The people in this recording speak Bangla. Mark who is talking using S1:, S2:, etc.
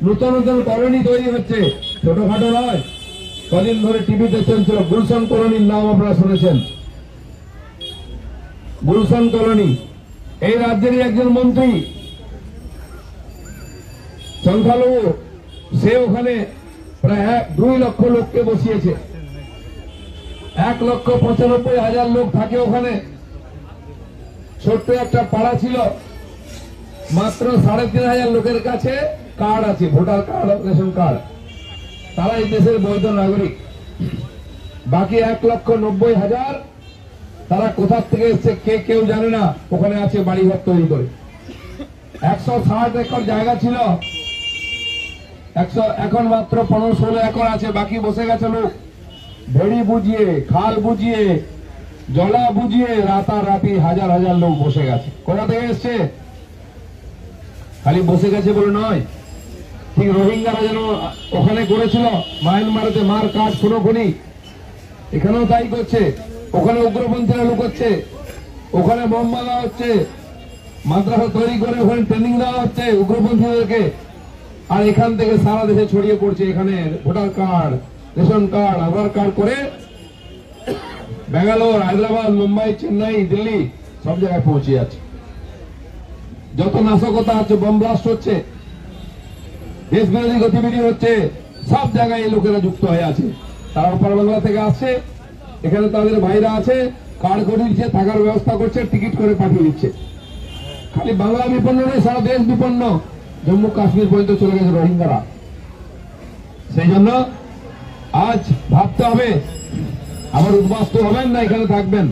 S1: নতুন নতুন কলোনি তৈরি হচ্ছে, ছোটখাটো নয়। কদিন ধরে টিভিতে চলছিল গুলশান কলোনির নাম আপনারা শুনেছেন। গুলশান কলোনি এই রাজ্যেরই একজন মন্ত্রী সংখ্যালঘু, সে ওখানে প্রায় 2 লক্ষ লোককে বসিয়েছে। 1,95,000 লোক থাকে ওখানে। ছোট্ট একটা পাড়া ছিল, মাত্র 3,500 লোকের কাছে কার্ড আছে, ভোটার কার্ড, রেশন কার্ড। তারা এই দেশের বৈধ নাগরিক। বাকি 1,90,000 তারা কোথা থেকে এসছে কেউ জানে না। ওখানে আছে বাড়িঘর তৈরি করে। 160 একর জায়গা ছিল, এখন মাত্র 15-16 একর আছে। বাকি বসে গেছে লোক, ভেড়ি বুঝিয়ে, খাল বুঝিয়ে, জলা বুঝিয়ে রাতারাতি হাজার হাজার লোক বসে গেছে। কোথা থেকে এসছে? খালি বসে গেছে বলে নয়, ঠিক রোহিঙ্গারা যেন ওখানে করেছিল মায়ানমারেতে মার কাজ খুনোখুনি, এখানেও তাই করছে। ওখানে উগ্রপন্থীরা লুকোচ্ছে, ওখানে বোম মারা হচ্ছে, মাদ্রাসা তৈরি করে ওখানে ট্রেনিং দেওয়া হচ্ছে উগ্রপন্থীদেরকে। আর এখান থেকে সারা দেশে ছড়িয়ে পড়ছে। এখানে ভোটার কার্ড, রেশন কার্ড, আধার কার্ড করে ব্যাঙ্গালোর, হায়দ্রাবাদ, মুম্বাই, চেন্নাই, দিল্লি সব জায়গায় পৌঁছে যাচ্ছে। যত নাশকতা হচ্ছে, বোম ব্লাস্ট হচ্ছে, দেশ বিরোধী গতিবিধি হচ্ছে, সব জায়গায় এই লোকেরা যুক্ত হয়ে আছে। তারা ওপার বাংলা থেকে আসছে, এখানে তাদের ভাইরা আছে, কার্ড করে দিচ্ছে, থাকার ব্যবস্থা করছে, টিকিট করে পাঠিয়ে দিচ্ছে। খালি বাংলা বিপন্ন নয়, সারা দেশ বিপন্ন। জম্মু কাশ্মীর পর্যন্ত চলে গেছে রোহিঙ্গারা। সেই জন্য আজ ভাবতে হবে, আবার উদ্বাস্তু হবেন না এখানে থাকবেন।